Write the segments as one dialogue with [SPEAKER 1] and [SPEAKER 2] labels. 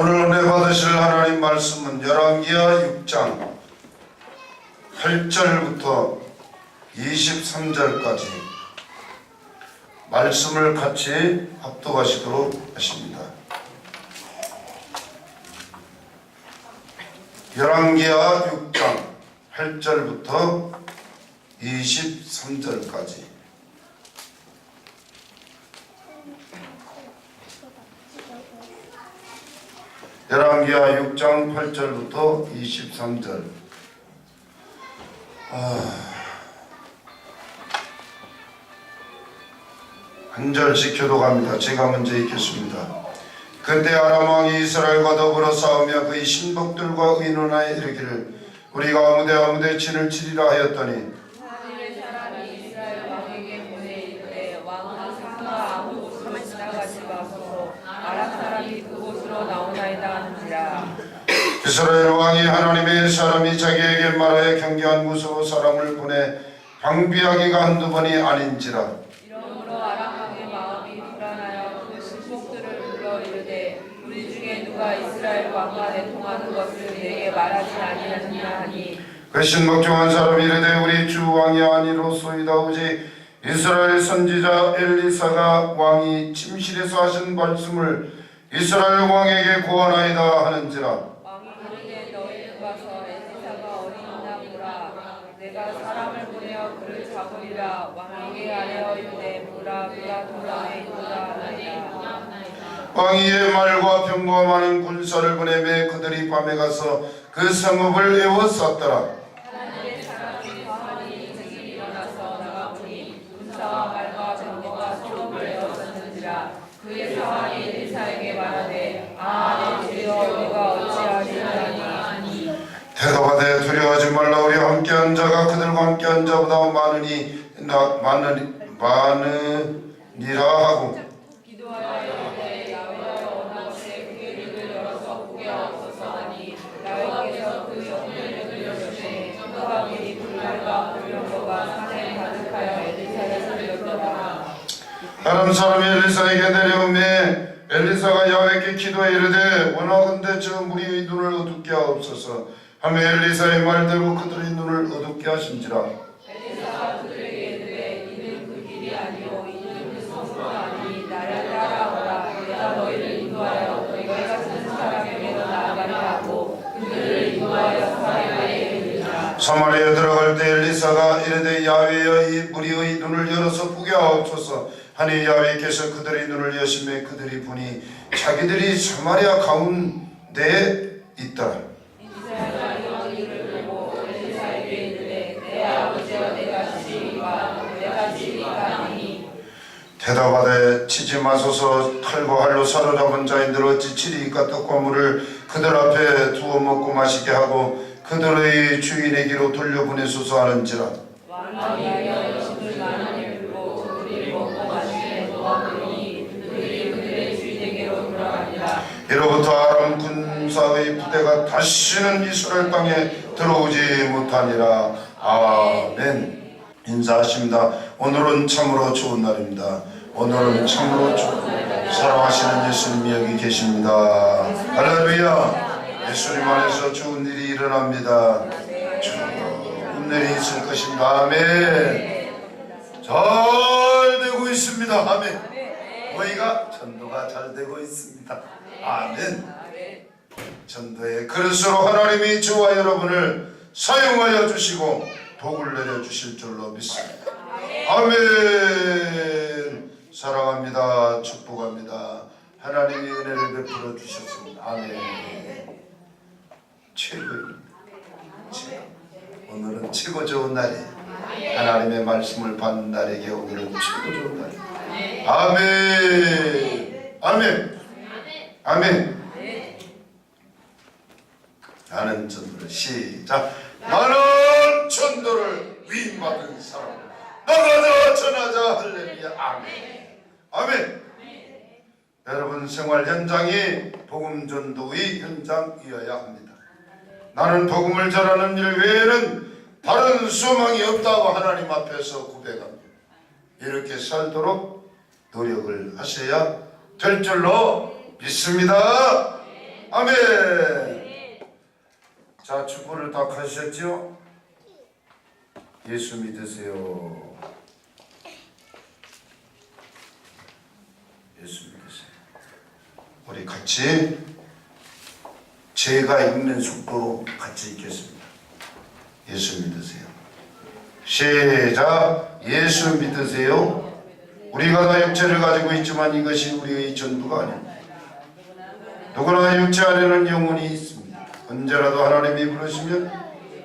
[SPEAKER 1] 오늘 은혜 받으실 하나님 말씀은 열왕기하 6장 8절부터 23절까지 말씀을 같이 합독하시도록 하십니다. 열왕기하 6장 8절부터 23절까지 열왕기하 6장 8절부터 23절. 한 절씩 교독합니다. 제가 먼저 읽겠습니다. 그때 아람 왕이 이스라엘과 더불어 싸우며 그의 신복들과 의논하여 이르기를 우리가 아무데 진을 치리라 하였더니
[SPEAKER 2] 하나님의 사람이 이스라엘 왕에게 보내 이르되 왕은 상과 아무 곳으로 지나가지 마소서 아람 사람이 그곳으로 나오나이다 하는지라.
[SPEAKER 1] 이스라엘 왕이 하나님의 사람이 자기에게 말하여 경계한 곳으로 사람을 보내 방비하기가 한두 번이 아닌지라.
[SPEAKER 2] 이러므로 아람 왕의 마음이 불안하여 그 신복들을 불러 이르되 우리 중에 누가 이스라엘 왕과 내통하는 것을 내게 말하지 아니하느냐 하니
[SPEAKER 1] 그 신복 중 한 사람이 이르되 우리 주 왕이 아니로소이다. 오직 이스라엘 선지자 엘리사가 왕이 침실에서 하신 말씀을 이스라엘 왕에게 고하나이다 하는지라.
[SPEAKER 2] 왕이 이르되 너희는 가서 엘리사가 어디있나 보라. 내가 사람을 보내어 그를 잡으리라. 왕에게 아뢰어 이르되 보라 그가 도망에 있도다 하나이다.
[SPEAKER 1] 왕이 이에 말과 병거와 많은 군사를 보내매 그들이 밤에 가서 그 성읍을 에워쌌더라.
[SPEAKER 2] 하나님의 사람이 가만히 일찍이 일어나서 나가보니 군사와 말과 병거가 성읍을 에워쌌는지라. 그의 사환이 엘리사에게 말하되 내 주여 우리가 어찌하리하니.
[SPEAKER 1] 대답하되 두려워하지 말라. 우리와 함께한 자가 그들과 함께한 자보다 많으니라 하고
[SPEAKER 2] 기도하여 이르되 야훼여 원하시되 그의 눈을 열어서 보게 하옵소서 하니 야훼께서 그 영혼의 눈을 여시되 천부가 미리 불날과 불병거가 산에 가득하여 엘리사를 살렸더라.
[SPEAKER 1] 아람 사람이 엘리사에게 내려오매 엘리사가 야훼께 기도해 이르되 원하건대 저 무리의 눈을 어둡게 하옵소서 하며 엘리사의 말대로 그들의 눈을 어둡게 하신지라.
[SPEAKER 2] 엘리사가 그들에게 이르되 이는 그 길이 아니요 이는 그 성소가 아니니 나를 따라오라. 내가 너희를 인도하여 너희가 같은 사람에게로 나아가리라 하고 그들을 인도하여 사마리아에 이르니라.
[SPEAKER 1] 사마리아에 들어갈 때 엘리사가 이르되 야훼여 이 무리의 눈을 열어서 보게 하옵소서 하니 야훼께서 그들의 눈을 여시매 그들이 보니 자기들이 사마리아 가운데에 있더라.
[SPEAKER 2] 이스라엘 왕이 이를 보고 엘리사에게 이르되 내 아버지여 내가 치리이까 내가 치리이까 하니
[SPEAKER 1] 대답하되 치지 마소서. 칼과 활로 사로잡은 자인들 어찌 치리이까. 떡과 물을 그들 앞에 두어 먹고 마시게 하고 그들의 주인에게로 돌려보내소서 하는지라.
[SPEAKER 2] 왕이 이어 음식을 많이 불고 그들이 먹고 마시게 놓아보니 그들이 그들의 주인에게로 돌아가니라.
[SPEAKER 1] 이로부터 아람 군사의 부대가 다시는 이스라엘 땅에 들어오지 못하니라. 아멘. 인사하십니다. 오늘은 참으로 좋은 날입니다. 오늘은 참으로 좋은 날. 사랑하시는 예수님이 여기 계십니다. 할렐루야. 예수님 안에서 좋은 일이 일어납니다. 좋은 일이 있을 것입니다. 아멘. 잘 되고 있습니다. 아멘. 저희가 전도가 잘 되고 있습니다. 아멘. 전도의 그릇으로 하나님이 저와 여러분을 사용하여 주시고 복을 내려주실 줄로 믿습니다. 아멘. 사랑합니다. 축복합니다. 하나님이 은혜를 베풀어 주셨습니다. 아멘. 최고입니다. 오늘은 최고 좋은 날이에요. 하나님의 말씀을 받는 날에게 오늘은 최고 좋은 날이에요. 아멘. 아멘. 아멘. 나는 전도를 시작. 나는 전도를 위임받은 사람. 나가자 전하자. 할렐루야. 아멘. 아멘. 여러분 생활 현장이 복음 전도의 현장이어야 합니다. 나는 복음을 전하는 일 외에는 다른 소망이 없다고 하나님 앞에서 고백합니다. 이렇게 살도록 노력을 하셔야 될 줄로 믿습니다. 아멘. 자, 축구를 다 하셨죠? 예수 믿으세요. 예수 믿으세요. 우리 같이 제가 읽는 속도로 같이 읽겠습니다. 예수 믿으세요. 시작. 예수 믿으세요. 우리가 다 육체를 가지고 있지만 이것이 우리의 전부가 아닙니다. 누구나 육체 안에는 영혼이 있습니다. 언제라도 하나님이 부르시면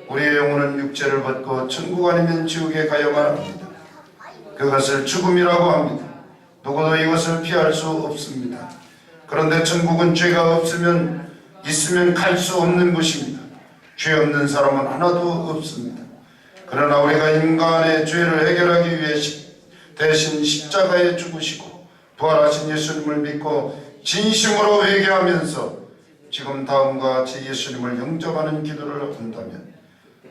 [SPEAKER 1] 우리의 영혼은 육체를 벗고 천국 아니면 지옥에 가야만 합니다. 그것을 죽음이라고 합니다. 누구도 이것을 피할 수 없습니다. 그런데 천국은 죄가 있으면 갈 수 없는 곳입니다. 죄 없는 사람은 하나도 없습니다. 그러나 우리가 인간의 죄를 해결하기 위해 대신 십자가에 죽으시고 부활하신 예수님을 믿고 진심으로 회개하면서 지금 다음과 같이 예수님을 영접하는 기도를 한다면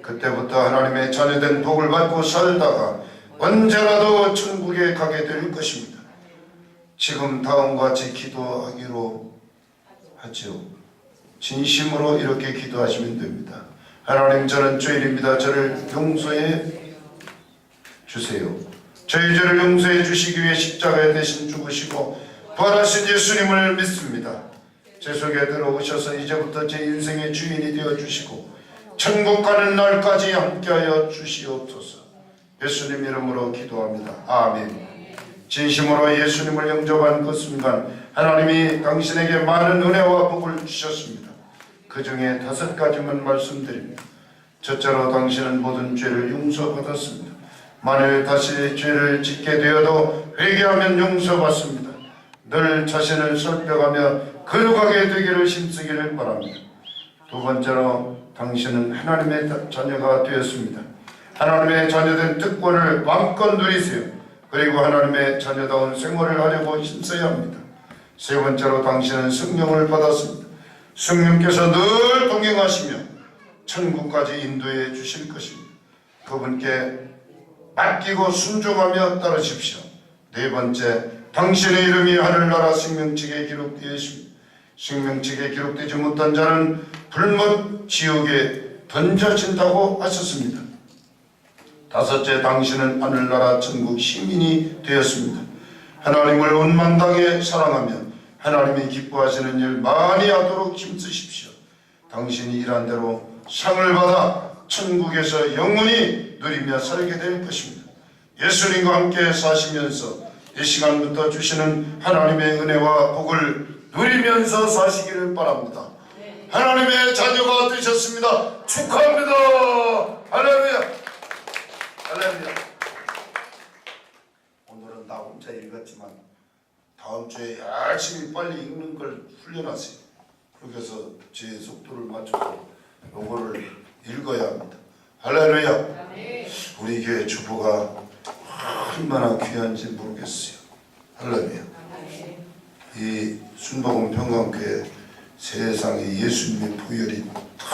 [SPEAKER 1] 그때부터 하나님의 자녀된 복을 받고 살다가 언제라도 천국에 가게 될 것입니다. 지금 다음과 같이 기도하기로 하죠. 진심으로 이렇게 기도하시면 됩니다. 하나님, 저는 죄인입니다. 저를 용서해 주세요. 저희 죄를 용서해 주시기 위해 십자가에 대신 죽으시고 부활하신 예수님을 믿습니다. 제 속에 들어오셔서 이제부터 제 인생의 주인이 되어 주시고 천국 가는 날까지 함께하여 주시옵소서. 예수님 이름으로 기도합니다. 아멘. 진심으로 예수님을 영접한 그 순간 하나님이 당신에게 많은 은혜와 복을 주셨습니다. 그 중에 5가지만 말씀드립니다. 첫째로 당신은 모든 죄를 용서받았습니다. 만일 다시 죄를 짓게 되어도 회개하면 용서받습니다. 늘 자신을 설득하며 거룩하게 되기를 힘쓰기를 바랍니다. 두 번째로 당신은 하나님의 자녀가 되었습니다. 하나님의 자녀된 특권을 마음껏 누리세요. 그리고 하나님의 자녀다운 생활을 하려고 힘써야 합니다. 세 번째로 당신은 성령을 받았습니다. 성령께서 늘 동행하시며 천국까지 인도해 주실 것입니다. 그분께 맡기고 순종하며 따르십시오. 네 번째, 당신의 이름이 하늘나라 생명책에 기록되어 있습니다. 생명책에 기록되지 못한 자는 불못 지옥에 던져진다고 하셨습니다. 다섯째, 당신은 하늘나라 천국 시민이 되었습니다. 하나님을 원망당에 사랑하며 하나님이 기뻐하시는 일 많이 하도록 힘쓰십시오. 당신이 일한 대로 상을 받아 천국에서 영원히 누리며 살게 될 것입니다. 예수님과 함께 사시면서 이 시간부터 주시는 하나님의 은혜와 복을 누리면서 사시기를 바랍니다. 하나님의 자녀가 되셨습니다. 축하합니다. 할렐루야. 할렐루야. 오늘은 나 혼자 읽었지만 다음 주에 열심히 빨리 읽는 걸 훈련하세요. 그렇게 해서 제 속도를 맞춰서 요거를 읽어야 합니다. 할렐루야. 우리 교회 주보가 얼마나 귀한지 모르겠어요. 할렐루야. 이 순복음 평강교회 세상에 예수님의 보혈이 다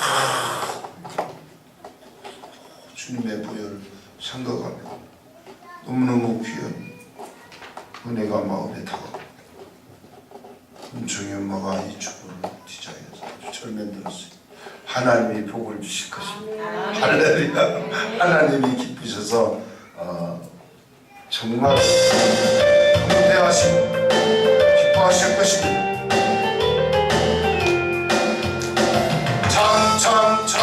[SPEAKER 1] 주님의 보혈을 생각하며 너무너무 귀한 은혜가 마음에 다가옵니다. 은총이 엄마가 이 주보를 디자인해서 철면들었어요. 하나님이 복을 주실 것입니다. 할렐루야. 하나님이 기쁘셔서 정말 감대하시고 기뻐하실 것입니다. 참참참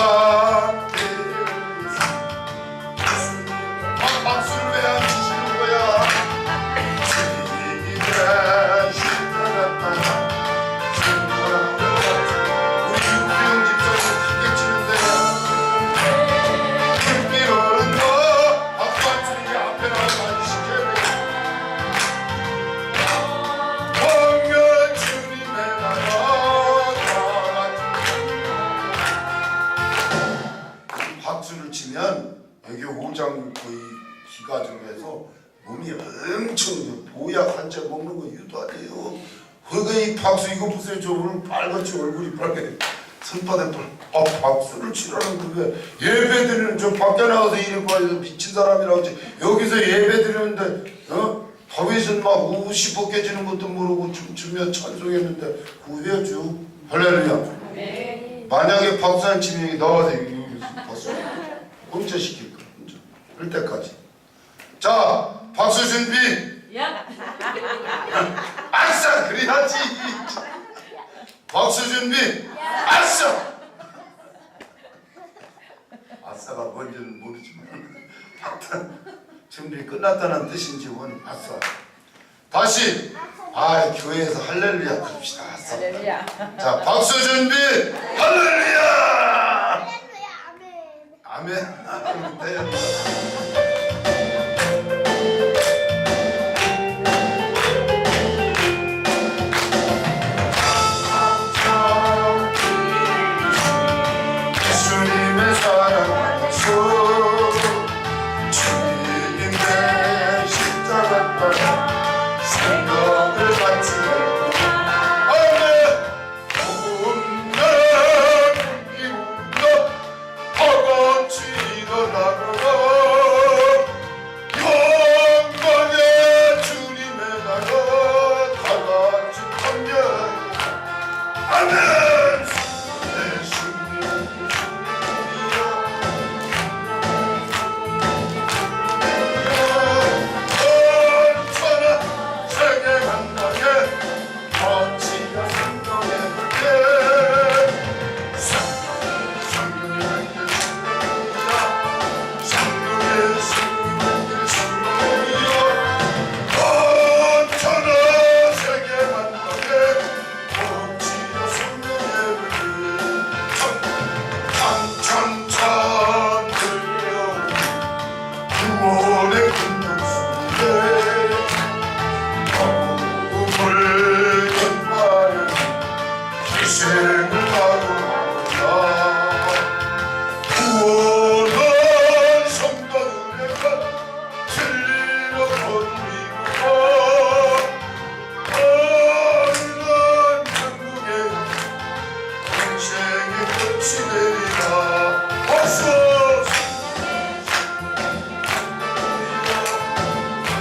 [SPEAKER 1] 박수를 왜 안 치시는 거야? 우리 육비용 집사님 크게 치는데 육비로는 너 박수 안 치는 게 앞에 나와서 많이 시켜야 돼. 왕면 주님의 나라 박수를 치면 여기 오장 거의 기가지고 해서 몸이 엄청 보약 한 잔 먹는 거 유도하대요. 그러니까 이 박수 이거 보세요. 저 오늘 빨갛지 얼굴이 빨개. 손바닥 박수를 치라는 그게 예배 드리는 저 밖에 나가서 이러고 미친 사람이라고 하지. 여기서 예배 드리는데 다윗은 막 옷이 벗겨지는 것도 모르고 춤추며 찬송했는데 그 해야죠. 할렐루야.
[SPEAKER 2] 네.
[SPEAKER 1] 만약에 박수 안 치면 나와서 박수 멈춰시킬 거야. 할 때까지. 자, 박수 준비.
[SPEAKER 2] 야.
[SPEAKER 1] 아싸, 그래야지. 박수 준비. 아싸. 아싸가 뭔지는 모르지만 준비 끝났다는 뜻인지 원 아싸. 다시. 교회에서 할렐루야 그럽시다. 아싸.
[SPEAKER 2] 할렐루야.
[SPEAKER 1] 자, 박수 준비. 할렐루야. 아멘. 아멘. 예수님의 사랑 주님의 십자가 따라 생명을 바치네.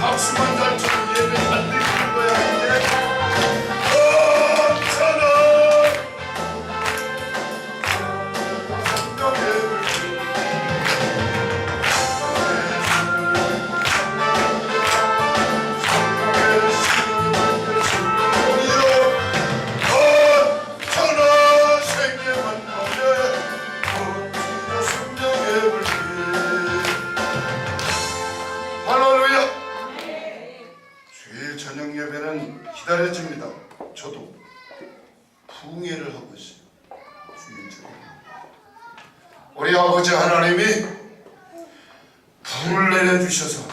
[SPEAKER 1] 박수만 잘 쳐도 예배 안 드리는 거야. 기다려집니다. 저도 부흥회를 하고 있어요. 주일 저녁. 우리 아버지 하나님이 불을 내려주셔서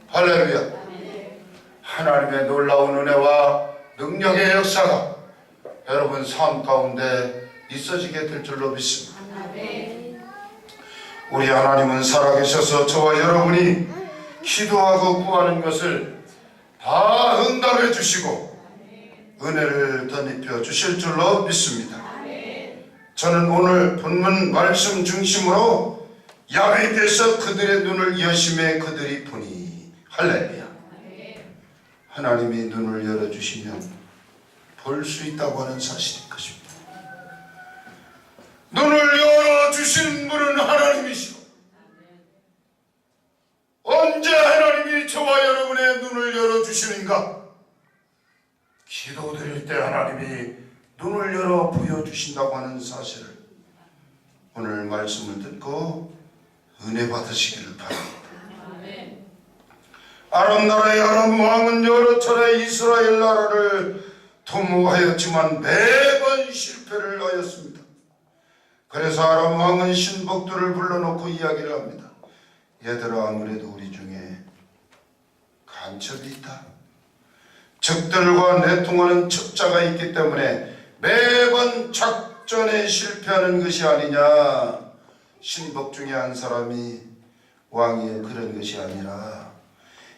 [SPEAKER 1] 할렐루야. 하나님의 놀라운 은혜와 능력의 역사가 여러분 삶 가운데 있어지게 될 줄로 믿습니다. 우리 하나님은 살아계셔서 저와 여러분이 기도하고 구하는 것을 다 응답해 주시고 은혜를 덧입혀 주실 줄로 믿습니다. 저는 오늘 본문 말씀 중심으로 야훼께서 그들의 눈을 여심해 그들이 보니 할렐루야. 하나님이 눈을 열어주시면 볼 수 있다고 하는 사실인 것입니다. 눈을 열어주신 분은 하나님이시고 언제 하나님이 저와 여러분의 눈을 열어주시는가? 기도드릴 때 하나님이 눈을 열어 보여주신다고 하는 사실을 오늘 말씀을 듣고 은혜 받으시기를 바랍니다. 아람 나라의 아람 왕은 여러 차례 이스라엘 나라를 도모하였지만 매번 실패를 하였습니다. 그래서 아람 왕은 신복들을 불러놓고 이야기를 합니다. 얘들아, 아무래도 우리 중에 간첩이 있다. 적들과 내통하는 첩자가 있기 때문에 매번 작전에 실패하는 것이 아니냐. 신복 중에 한 사람이 왕이 그런 것이 아니라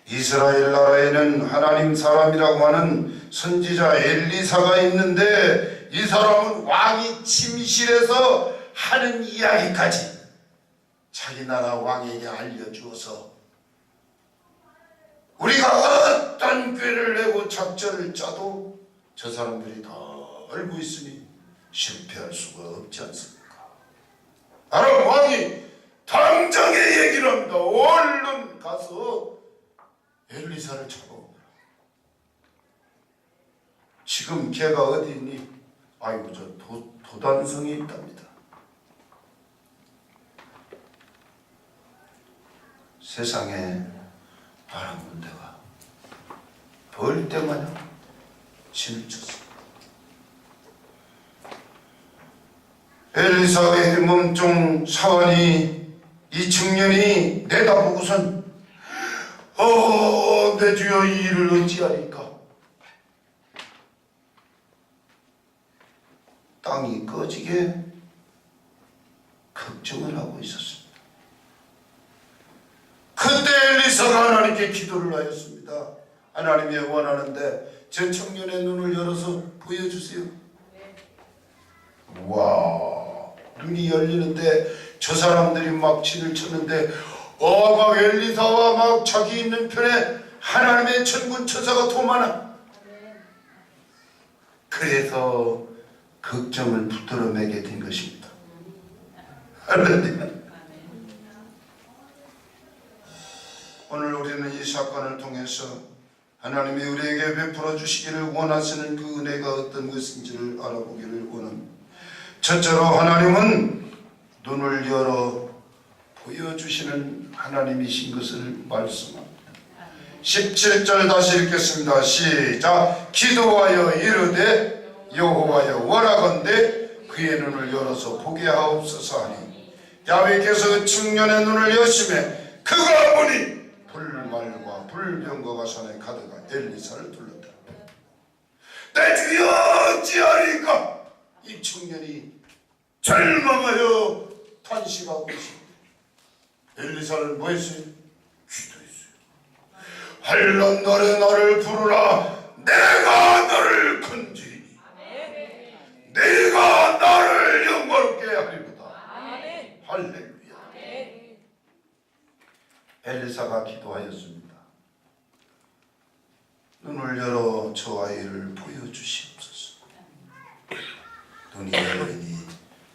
[SPEAKER 1] 이스라엘 나라에는 하나님 사람이라고 하는 선지자 엘리사가 있는데 이 사람은 왕이 침실에서 하는 이야기까지 자기 나라 왕에게 알려주어서 우리가 어떤 꾀를 내고 작전을 짜도 저 사람들이 다 알고 있으니 실패할 수가 없지 않습니까? 아람 왕이 당장에 얘기를 합니다. 얼른 가서 엘리사를 잡아오라. 지금 걔가 어디 있니? 아이고 저 도단성에 있답니다. 세상에 바람 군대가 벌 때마다 진을 쳤습니다. 엘리사의 몸종 사환이 이 청년이 내다보고선 내 주여 이 일을 어찌하리까? 땅이 꺼지게 걱정을 하고 있었습니다. 그때 엘리사가 하나님께 기도를 하였습니다. 하나님이 원하는데 저 청년의 눈을 열어서 보여주세요. 와, 눈이 열리는데 저 사람들이 막 진을 쳤는데 막 엘리사와 막 자기 있는 편에 하나님의 천군 천사가 더 많아. 그래서 걱정을 붙들어 매게 된 것입니다. 할렐루야. 오늘 우리는 이 사건을 통해서 하나님이 우리에게 베풀어 주시기를 원하시는 그 은혜가 어떤 것인지를 알아보기를 원합니다. 첫째로 하나님은 눈을 열어 보여주시는 하나님이신 것을 말씀합니다. 17절 다시 읽겠습니다. 시작. 기도하여 이르되 여호와여 원하건대 그의 눈을 열어서 보게 하옵소서 하니 야훼께서 청년의 눈을 여시매 그가 보니 불말과 불병거가 산에 가득한 엘리사를 둘렀다. 내 주여 어찌하리까? 이 청년이 절망하여 탄식하고 있습니다. 엘리사는 뭐 했어요? 기도했어요. 환난 날에 나를 부르라. 내가 너를 건지리니 내가 나를 영광롭게 하리로다. 할렐루야. 엘리사가 기도하였습니다. 눈을 열어 저 아이를 보여주시옵소서. 눈이 열리니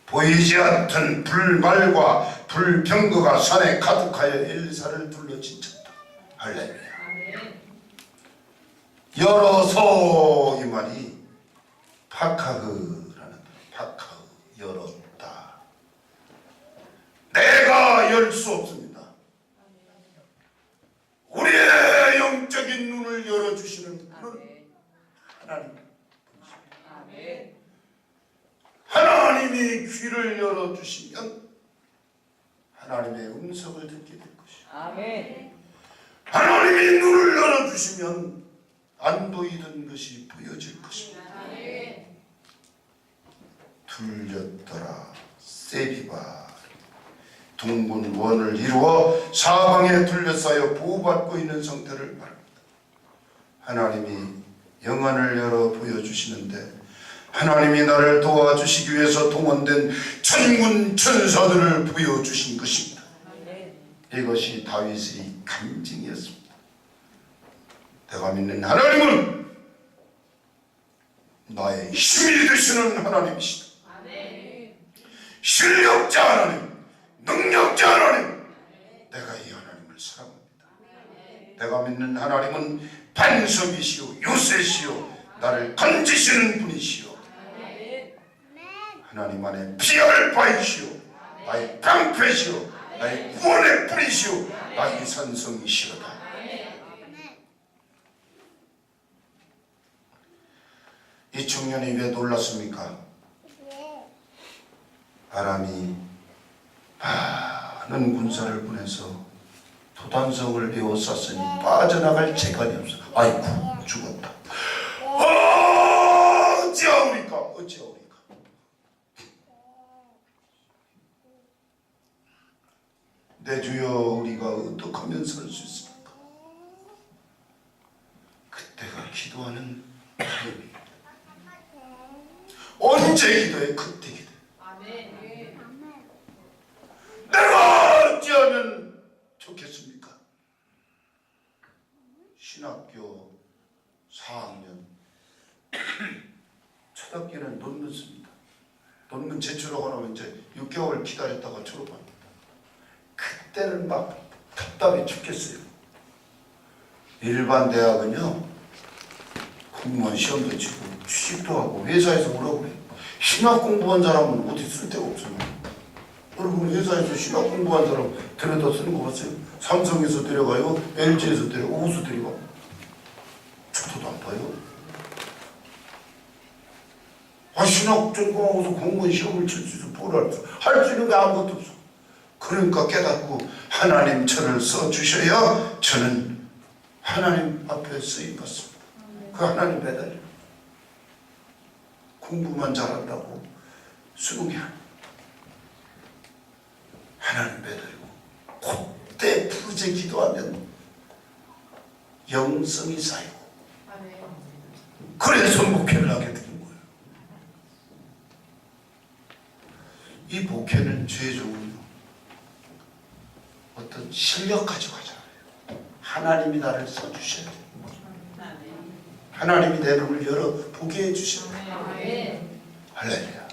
[SPEAKER 1] 보이지 않던 불말과 불병거가 산에 가득하여 엘리사를 둘러 진쳤다. 할렐루야. 열어서 이 말이 파카흐라는 파카흐 열었다. 내가 열 수 없습니다. 우리의 영적인 눈을 열어주시는 분은 하나님. 하나님이 귀를 열어주시면 하나님의 음성을 듣게 될 것이요. 하나님이 눈을 열어주시면 안 보이던 것이 보여질 것입니다. 둘렸더라 세비바 동문원을 이루어 사방에 둘러싸여 보호받고 있는 상태를 말합니다. 하나님이 영안을 열어 보여주시는데 하나님이 나를 도와주시기 위해서 동원된 천군 천사들을 보여주신 것입니다. 이것이 다윗의 간증이었습니다. 내가 믿는 하나님은 나의 힘이 되시는 하나님이시다. 실력자 하나님, 능력자 하나님, 내가 이 하나님을 사랑합니다. 내가 믿는 하나님은 반석이시오 요새시오 나를 건지시는 분이시오. 하나님 안에 피할 바이시오 나의 방패시오 나의 구원의 뿌리시오 나의 산성이시로다. 이 청년이 왜 놀랐습니까? 아람이 많은 군사를 보내서 도단성을 에워쌌으니 빠져나갈 재간이 없어. 아이고 죽었다. 어찌하오리까 어찌하오리까. 내 주여 우리가 어떻게 하면 살 수 있습니까? 그때가 기도하는 타임입니다. 언제 기도해? 그때 기도해. 내가 어찌하면 좋겠습니까? 신학교 4학년 초등학교는 못 넣습니다. 논문 제출하고 나면 이제 6개월 기다렸다가 졸업합니다. 그때는 막 답답해 죽겠어요. 일반 대학은요, 공무원 시험도 치고 취직도 하고 회사에서 뭐라고 그래. 신학 공부한 사람은 어디 쓸데가 없어요. 여러분 회사에서 신학 공부한 사람 데려다 쓰는 거 봤어요? 삼성에서 데려가요? LG에서 데려가요? 어디서 데려가? 저도 안 봐요. 신학 전공하고서 공무원 시험을 칠 수 있어. 뭘 할 수 있는 게 아무것도 없어. 그러니까 깨닫고 하나님 저를 써주셔야 저는 하나님 앞에 쓰임받습니다. 그 하나님 매달려. 공부만 잘한다고 쓰는 게 아니에요. 하나님 매달리고 그때 부르짖어 기도하면 영성이 쌓이고 그래서 목회를 하게 되는 거예요. 이 목회는 최종은 어떤 실력 가지고 하잖아요. 하나님이 나를 써주셔야 돼요. 하나님이 내 눈을 열어 보게 해주셔야 돼요. 할렐루야.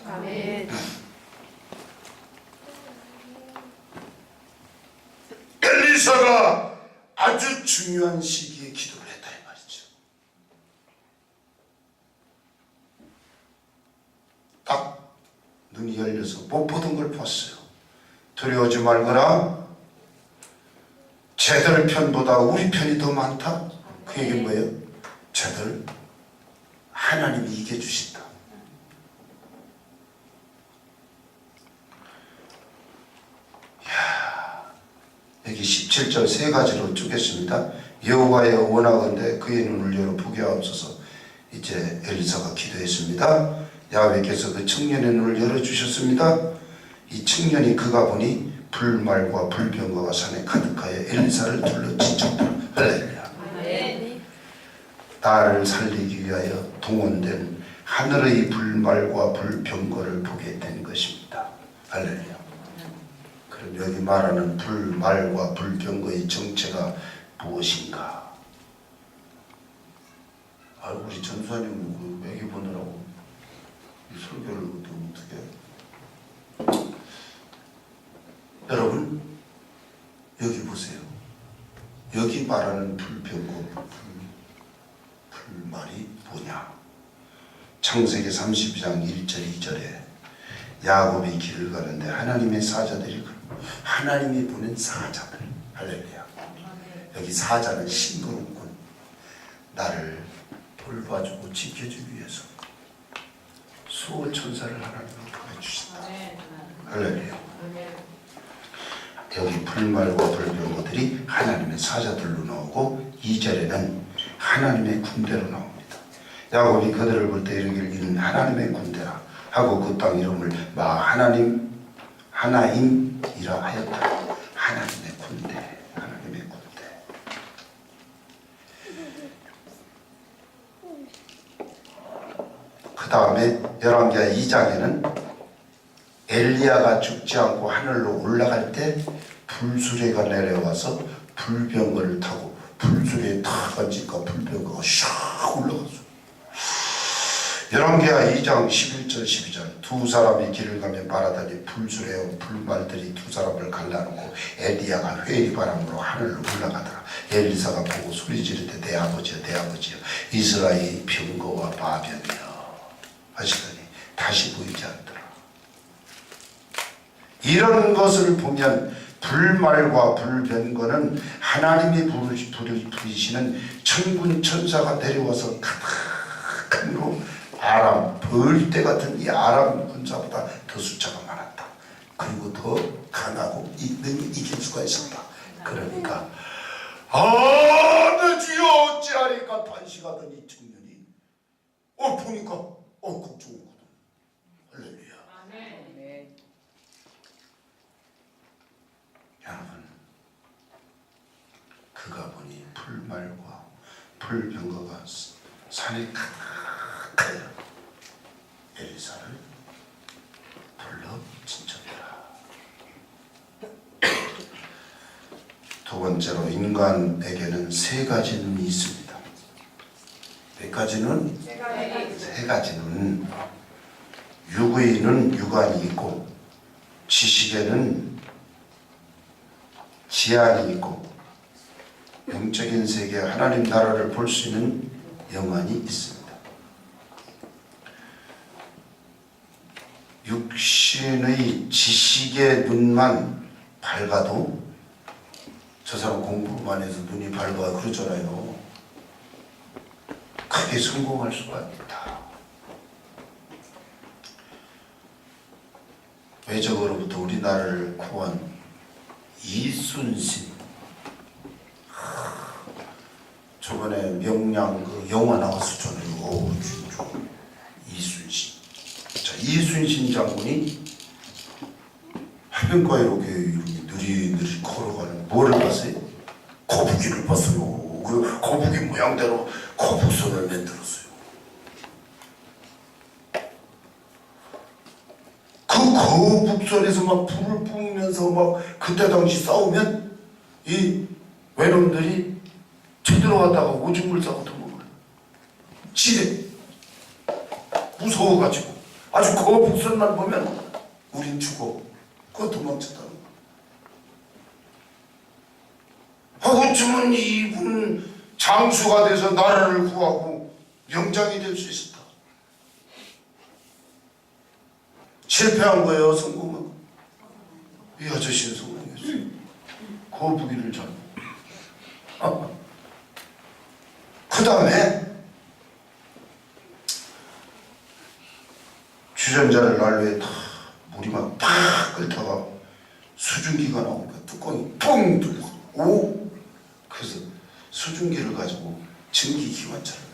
[SPEAKER 1] 엘리사가 아주 중요한 시기에 기도를 했다 이 말이죠. 딱 눈이 열려서 못 보던 걸 봤어요. 두려워하지 말거라. 쟤들 편보다 우리 편이 더 많다. 그 얘기는 뭐예요? 쟤들 하나님이 이겨주신다. 여기 17절 세 가지로 쪼갰습니다. 여호와의 원하건대 그의 눈을 열어 보게 하옵소서. 이제 엘리사가 기도했습니다. 야훼께서 그 청년의 눈을 열어주셨습니다. 이 청년이 그가 보니 불말과 불병거가 산에 가득하여 엘리사를 둘러 진척더라. 할렐루야. 나를 살리기 위하여 동원된 하늘의 불말과 불병거를 보게 된 것입니다. 할렐루야. 그럼 여기 말하는 불말과 불병거의 정체가 무엇인가? 우리 전수사님 그 매기 보느라고 이 설교를 어떻게 해? 여러분 여기 보세요. 여기 말하는 불병거 불말이 뭐냐? 창세기 32장 1절 2절에 야곱이 길을 가는데 하나님의 사자들이 하나님이 보낸 사자들. 할렐루야. 여기 사자는 싱그럽군. 나를 돌봐주고 지켜주기 위해서 수호 천사를 하나님이 보내주신다. 할렐루야. 여기 불말과 불병거들이 하나님의 사자들로 나오고 2절에는 하나님의 군대로 나옵니다. 야곱이 그들을 볼 때 이르기를 이는 하나님의 군대라 하고 그 땅 이름을 하나임이라 하였다. 하나님의 군대, 하나님의 군대. 그 다음에 열왕기하 2장에는 엘리야가 죽지 않고 하늘로 올라갈 때 불수레가 내려와서 불병거를 타고 불수레에 탁 앉으니까 불병거가 샥 올라갔어. 열왕기하 2장 11절 12절 두 사람이 길을 가며 말하더니 불수레와 불말들이 두 사람을 갈라놓고 엘리야가 회리 바람으로 하늘로 올라가더라. 엘리사가 보고 소리 지르되 내 아버지여 내 아버지여 이스라엘의 병거와 마병이여 하시더니 다시 보이지 않더라. 이런 것을 보면 불말과 불병거는 하나님이 부르시는 천군 천사가 내려와서 가득한 로 아람 벌떼 같은 이 아람 군사보다 더 숫자가 많았다. 그리고 더 강하고 능히 이길 수가 있었다. 그러니까 내 주여 어찌하리까 단식하던 이 청년이 보니까 걱정이거든. 할렐루야. 아멘. 여러분 그가 보니 불말과 불병거가 산에 가득하여 엘리사를 불러 진척해라. 두 번째로 인간에게는 세 가지 눈이 있습니다. 몇 가지 눈? 세 가지 눈. 육의는 육안이 있고 지식에는 지안이 있고 영적인 세계 하나님 나라를 볼 수 있는 영안이 있습니다. 육신의 지식의 눈만 밝아도 저 사람 공부만 해서 눈이 밝아 그러잖아요. 크게 성공할 수가 있다. 외적으로부터 우리나라를 구한 이순신. 저번에 명량 그 영화 나왔었잖아요. 이순신. 자, 이순신 장군이 해변가에 이렇게 느리느리 걸어가는 뭐를 봤어요? 거북이를 봤어요. 그 거북이 모양대로 거북선을 만들었어요. 그 거북선에서 막 불을 뿜으면서 막 그때 당시 싸우면 이 외놈들이 쳐들어갔다가 오줌을 싸고 도망가요. 지대 무서워가지고 아주 거북선만 보면 우린 죽어. 그거 도망쳤다는 거야. 어쩌면 이분 장수가 돼서 나라를 구하고 명장이 될 수 있었다. 실패한 거예요, 성공은? 이 아저씨는 성공했어요. 거북이를 잡고. 그 다음에 주전자를 난로에 다 물이 막 팍 끓다가 수증기가 나오니까 뚜껑이 뻥 뚫렸어. 오! 그래서 수증기를 가지고 전기 기관차를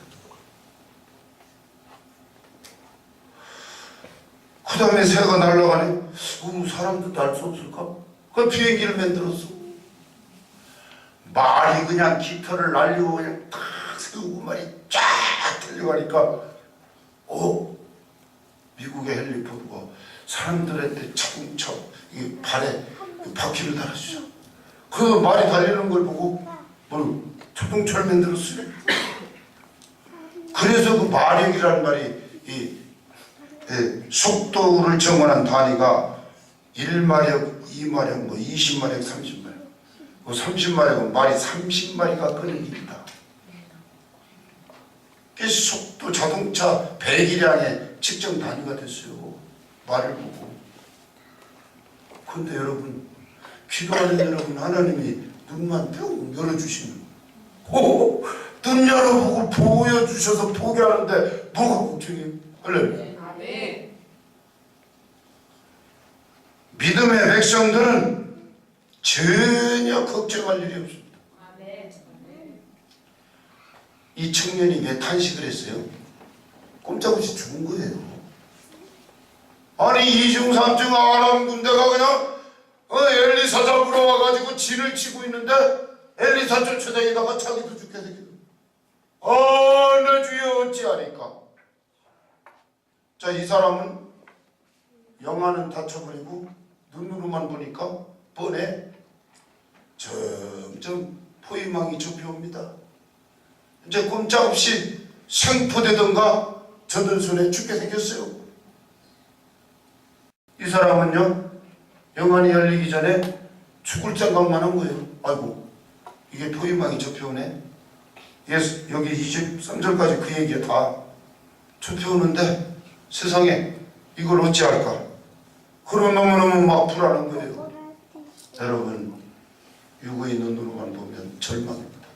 [SPEAKER 1] 그 다음에 새가 날아가네. 사람도 날 수 없을까? 그 비행기를 만들었어. 말이 그냥 깃털을 날리고 그냥 탁 세우고 말이 쫙 들려가니까 미국의 헬리포드가 사람들한테 차근차근 이 발에 바퀴를 달아주죠. 그 말이 달리는 걸 보고 뭘 자동차를 만들었어요. 그래서 그 마력이라는 말이 속도를 정하는 단위가 1마력, 2마력, 뭐 20마력, 30마력. 그 30마력은 말이 30마리가 끄는 길이다. 그래서 속도 자동차 배기량의 측정 단위가 됐어요. 말을 보고. 그런데 여러분, 기도하는 여러분, 하나님이 눈만 뿅 열어주시면 눈 열어보고 보여주셔서 포기하는데 뭐가 걱정이에요? 할렐루야. 믿음의 백성들은 전혀 걱정할 일이 없습니다. 이 청년이 왜 탄식을 했어요? 꼼짝없이 죽은 거예요. 아니 이중 삼중 아람 군대가 그냥 엘리사 잡으러 와가지고 진을 치고 있는데 엘리사 쫓아다니다가 자기도 죽게 되기도. 내 주여 어찌하리까. 자, 이 사람은 영안은 닫혀버리고 눈으로만 보니까 뻔해. 점점 포위망이 좁혀옵니다. 이제 꼼짝없이 생포되던가 저들 손에 죽게 생겼어요. 이 사람은요, 영안이 열리기 전에 죽을 생각만 한 거예요. 아이고, 이게 포위망이 접혀오네. 여기 23절까지 그 얘기가 다 접혀오는데 세상에 이걸 어찌할까? 그럼 너무너무 막 불안한 거예요. 여러분, 육의 눈으로만 보면 절망입니다.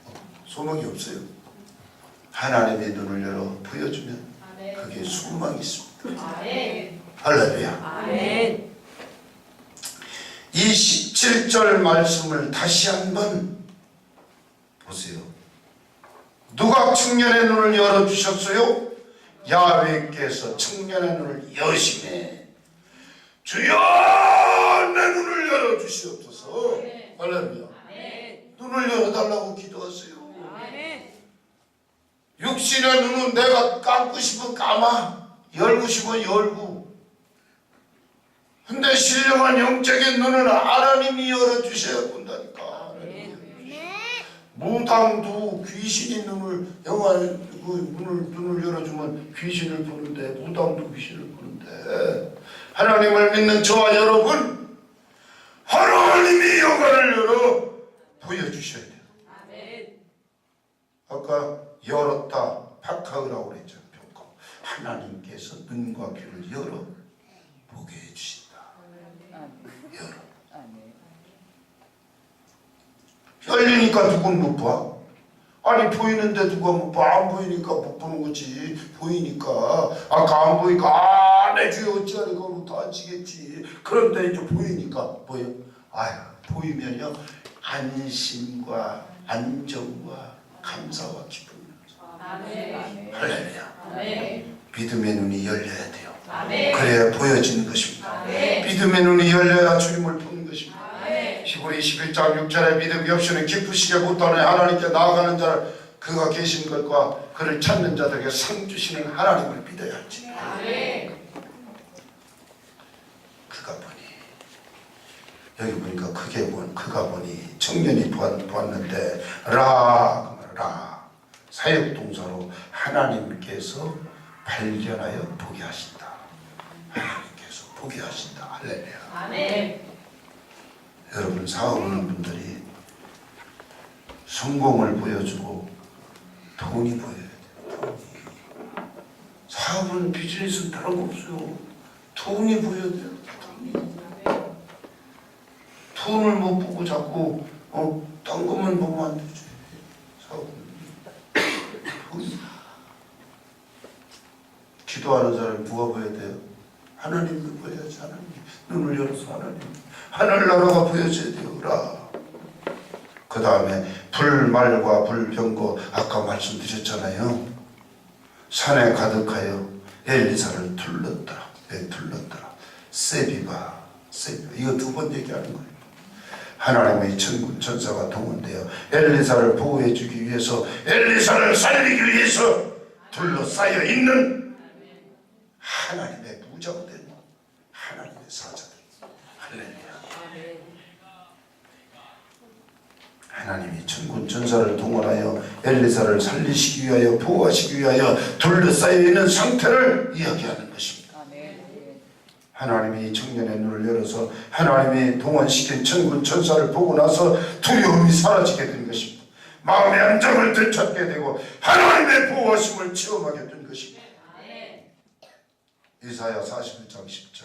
[SPEAKER 1] 소망이 없어요. 하나님의 눈을 열어 보여주면 그게 소망이 있습니다. 할렐루야. 27절 말씀을 다시 한번 보세요. 누가 청년의 눈을 열어주셨어요? 야훼께서 청년의 눈을 여시매 주여 내 눈을 열어주시옵소서. 할렐루야. 눈을 열어달라고 기도하세요. 육신의 눈은 내가 감고 싶으면 감아, 열고 싶으면 열고. 근데 신령한 영적인 눈은 하나님이 열어주셔야 본다니까. 무당도 귀신이 눈을 열어주면 귀신을 보는데, 무당도 귀신을 보는데, 하나님을 믿는 저와 여러분, 하나님이 영안을 열어 보여주셔야 돼요. 아까 열었다 박하으라고 그랬잖아요. 하나님께서 눈과 귀를 열어 보게 해주신다. 열어. 열리니까 누군 못 봐? 아니 보이는데 누가 못 봐? 안 보이니까 못 보는 거지. 보이니까. 아까 안 보이니까 내 주여 어찌하리까 부터 앉히겠지. 그런데 이제 보이니까 뭐요? 아유, 보이면요 안심과 안정과 감사와 기쁨이. 할렐루야. 믿음의 눈이 열려야 돼요. 그래야 보여지는 것입니다. 믿음의 눈이 열려야 주님을 보는 것입니다. 히브리 11장 6절에 믿음이 없이는 기쁘시게 못하는 하나님께 나아가는 자를 그가 계신 것과 그를 찾는 자들에게 상 주시는 하나님을 믿어야 할지. 그가 보니 여기 보니까 그가 보니 청년이 보았는데 라 사역동사로 하나님께서 발견하여 보게 하신다. 하나님께서 보게 하신다. 할렐루야. 여러분 사업하는 분들이 성공을 보여주고 돈이 보여야 돼요. 돈이. 사업은 비즈니스는 다른 거 없어요. 돈이 보여야 돼요. 돈을 못 보고 자꾸 딴 것만 보면 안 되지. 사업은 돈이. 기도하는 사람이 누가 보여야 돼요? 하나님을 보여야지. 하나님 눈을 열어서 하늘나라가 보여져야 되오라. 그 다음에 불말과 불병거 아까 말씀드렸잖아요. 산에 가득하여 엘리사를 둘렀더라. 왜 둘렀더라? 세비바 이거 두 번 얘기하는 거예요. 하나님의 천군 천사가 동원되어 엘리사를 보호해 주기 위해서, 엘리사를 살리기 위해서 둘러싸여 있는 하나님의 무장된 하나님의 사자들. 할렐루야. 하나님이 천군 천사를 동원하여 엘리사를 살리시기 위하여, 보호하시기 위하여 둘러싸여 있는 상태를 이야기하는 것입니다. 하나님이 이 청년의 눈을 열어서 하나님이 동원시킨 천군 천사를 보고 나서 두려움이 사라지게 된 것입니다. 마음의 안정을 되찾게 되고 하나님의 보호하심을 체험하게 된 것입니다. 이사야 41장 10절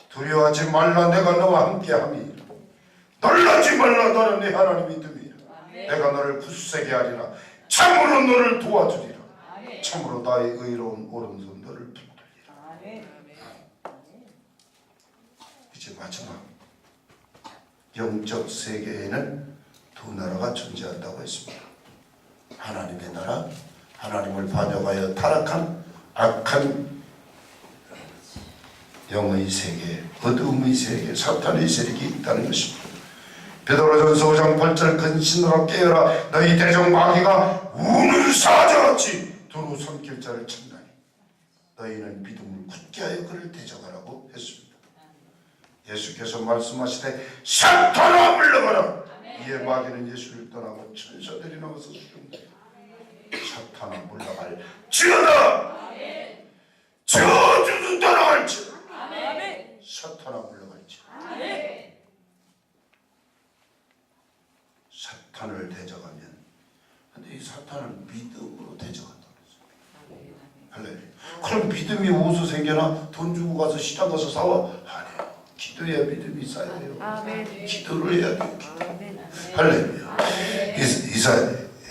[SPEAKER 1] 두려워하지 말라, 내가 너와 함께함이. 놀라지 말라, 나는 네 하나님이 됨이라. 내가 너를 굳세게 하리라. 참으로 너를 도와주리라. 참으로 나의 의로운 오른손 너를 붙들리라. 이제 마지막 영적 세계에는 두 나라가 존재한다고 했습니다. 하나님의 나라, 하나님을 반역하여 타락한 악한 영의 세계, 어두움의 세계, 사탄의 세력이 있다는 것입니다. 베드로전서 5장 8절 근신으로 깨어라, 너희 대적 마귀가 우는 사자같이 두루 삼킬 자를 찾나니 너희는 믿음을 굳게 하여 그를 대적하라고 했습니다. 예수께서 말씀하시되 사탄아 물러가라. 이에 마귀는 예수를 떠나고 천사들이 나와서 수종되 사탄아 물러갈 지어다. 저주도 떠나갈지어다. 사탄아 물러갈지어다. 사탄을 대적하면, 근데 이 사탄을 믿음으로 대적한다고 했어요. 할렐루야. 그럼 믿음이 어디서 생겨나? 돈 주고 가서 시장 가서 사와? 아니에요. 기도해야 믿음이 쌓여요. 기도를 해야 돼요. 할렐루야.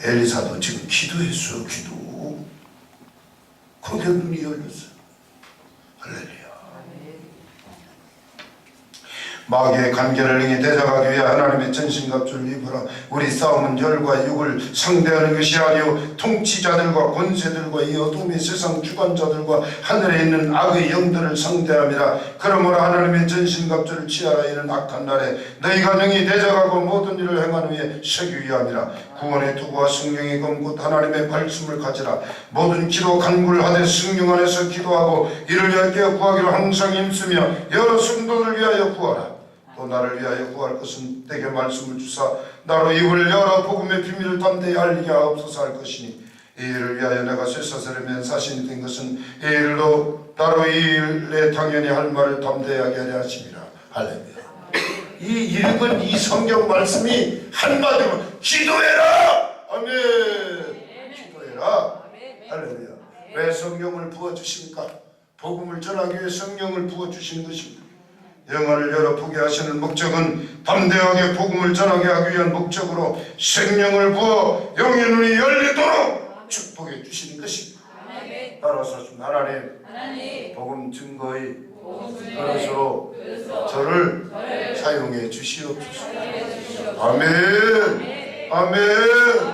[SPEAKER 1] 엘리사도 지금 기도했어요. 기도. 그게 눈이 열렸어요. 할렐루야. 마귀의 관계를 능히 대적하기 위해 하나님의 전신갑주를 입으라. 우리 싸움은 혈과 육을 상대하는 것이 아니오 통치자들과 권세들과 이 어둠의 세상 주관자들과 하늘에 있는 악의 영들을 상대함이라. 그러므로 하나님의 전신갑주를 취하라. 이는 악한 날에 너희가 능히 대적하고 모든 일을 행한 후에 서기 위함이라. 구원의 투구와 성령의 검 곧 하나님의 말씀을 가지라. 모든 기도 간구를 하되 성령 안에서 기도하고 이를 위하여 구하기로 항상 힘쓰며 여러 성도를 위하여 구하라. 또 나를 위하여 구할 것은 내게 말씀을 주사 나로 입을 열어 복음의 비밀을 담대히 알리게 하옵소서 할 것이니 이 일을 위하여 내가 쇠사슬의 맨사신이 된 것은 이 일로 나로 이 일에 당연히 할 말을 담대하게 하려 하심이라. 할렐루야. 이 읽은 이 성경 말씀이 한마디로 기도해라. 아멘. 기도해라. 할렐루야. 왜 성경을 부어주십니까? 복음을 전하기 위해 성경을 부어주시는 것입니다. 영혼을 열어보게 하시는 목적은 담대하게 복음을 전하게 하기 위한 목적으로 생명을 부어 영의 눈이 열리도록 축복해 주시는 것입니다. 따라서 하나님 복음 증거의 그릇으로 저를 사용해 주시옵소서. 아멘. 아멘.